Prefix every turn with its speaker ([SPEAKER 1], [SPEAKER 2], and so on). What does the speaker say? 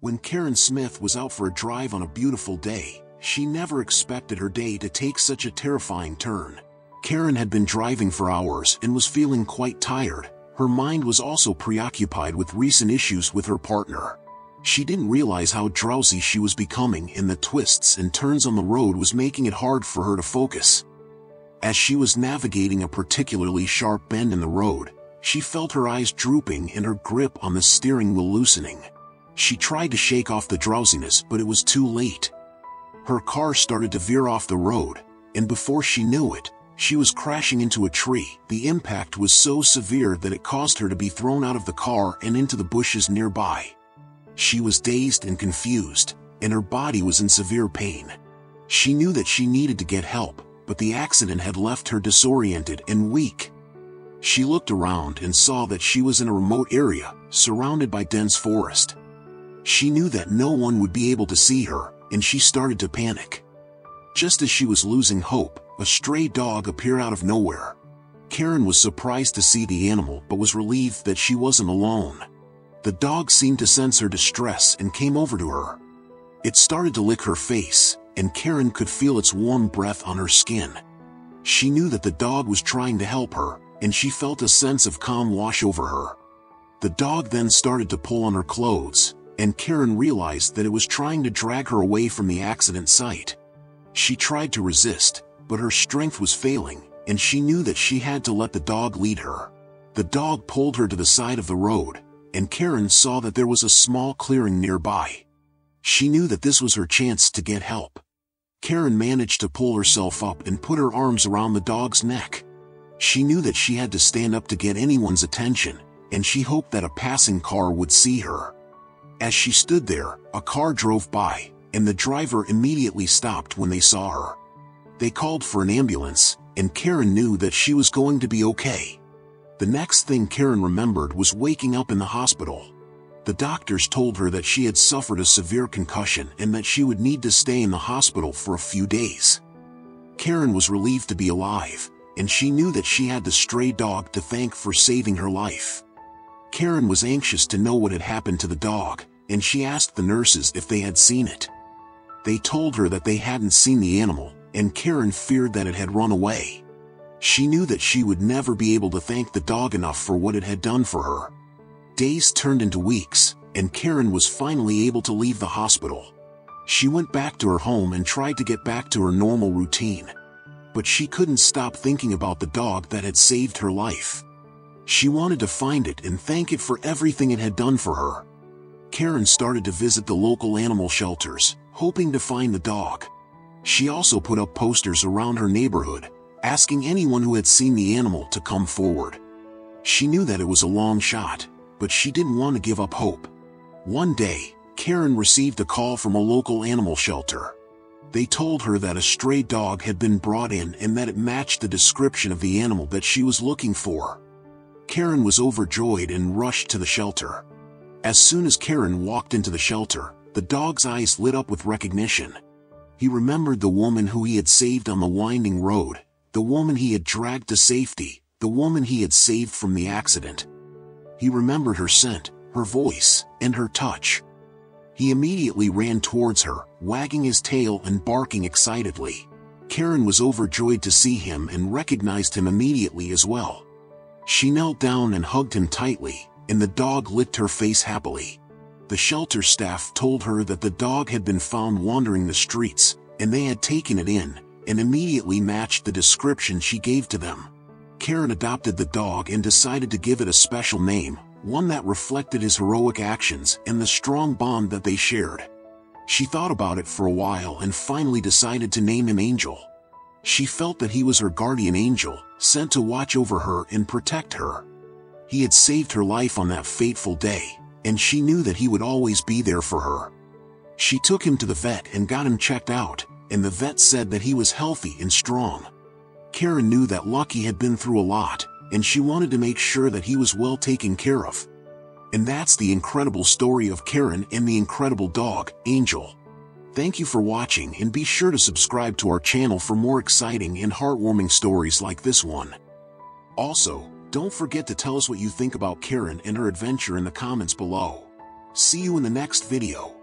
[SPEAKER 1] When Karen Smith was out for a drive on a beautiful day, she never expected her day to take such a terrifying turn. Karen had been driving for hours and was feeling quite tired. Her mind was also preoccupied with recent issues with her partner. She didn't realize how drowsy she was becoming, and the twists and turns on the road was making it hard for her to focus. As she was navigating a particularly sharp bend in the road, she felt her eyes drooping and her grip on the steering wheel loosening. She tried to shake off the drowsiness, but it was too late. Her car started to veer off the road, and before she knew it, she was crashing into a tree. The impact was so severe that it caused her to be thrown out of the car and into the bushes nearby. She was dazed and confused, and her body was in severe pain. She knew that she needed to get help, but the accident had left her disoriented and weak. She looked around and saw that she was in a remote area, surrounded by dense forest. She knew that no one would be able to see her, and she started to panic. Just as she was losing hope, a stray dog appeared out of nowhere. Karen was surprised to see the animal but was relieved that she wasn't alone. The dog seemed to sense her distress and came over to her. It started to lick her face, and Karen could feel its warm breath on her skin. She knew that the dog was trying to help her, and she felt a sense of calm wash over her. The dog then started to pull on her clothes, and Karen realized that it was trying to drag her away from the accident site. She tried to resist, but her strength was failing, and she knew that she had to let the dog lead her. The dog pulled her to the side of the road, and Karen saw that there was a small clearing nearby. She knew that this was her chance to get help. Karen managed to pull herself up and put her arms around the dog's neck. She knew that she had to stand up to get anyone's attention, and she hoped that a passing car would see her. As she stood there, a car drove by, and the driver immediately stopped when they saw her. They called for an ambulance, and Karen knew that she was going to be okay. The next thing Karen remembered was waking up in the hospital. The doctors told her that she had suffered a severe concussion and that she would need to stay in the hospital for a few days. Karen was relieved to be alive, and she knew that she had the stray dog to thank for saving her life. Karen was anxious to know what had happened to the dog, and she asked the nurses if they had seen it. They told her that they hadn't seen the animal, and Karen feared that it had run away. She knew that she would never be able to thank the dog enough for what it had done for her. Days turned into weeks, and Karen was finally able to leave the hospital. She went back to her home and tried to get back to her normal routine. But she couldn't stop thinking about the dog that had saved her life. She wanted to find it and thank it for everything it had done for her. Karen started to visit the local animal shelters, hoping to find the dog. She also put up posters around her neighborhood, asking anyone who had seen the animal to come forward. She knew that it was a long shot, but she didn't want to give up hope. One day, Karen received a call from a local animal shelter. They told her that a stray dog had been brought in and that it matched the description of the animal that she was looking for. Karen was overjoyed and rushed to the shelter. As soon as Karen walked into the shelter, the dog's eyes lit up with recognition. He remembered the woman who he had saved on the winding road, the woman he had dragged to safety, the woman he had saved from the accident. He remembered her scent, her voice, and her touch. He immediately ran towards her, wagging his tail and barking excitedly. Karen was overjoyed to see him and recognized him immediately as well. She knelt down and hugged him tightly, and the dog licked her face happily. The shelter staff told her that the dog had been found wandering the streets, and they had taken it in, and immediately matched the description she gave to them. Karen adopted the dog and decided to give it a special name, one that reflected his heroic actions and the strong bond that they shared. She thought about it for a while and finally decided to name him Angel. She felt that he was her guardian angel, sent to watch over her and protect her. He had saved her life on that fateful day, and she knew that he would always be there for her. She took him to the vet and got him checked out, and the vet said that he was healthy and strong. Karen knew that Lucky had been through a lot, and she wanted to make sure that he was well taken care of. And that's the incredible story of Karen and the incredible dog, Angel. Thank you for watching, and be sure to subscribe to our channel for more exciting and heartwarming stories like this one. Also, don't forget to tell us what you think about Karen and her adventure in the comments below. See you in the next video.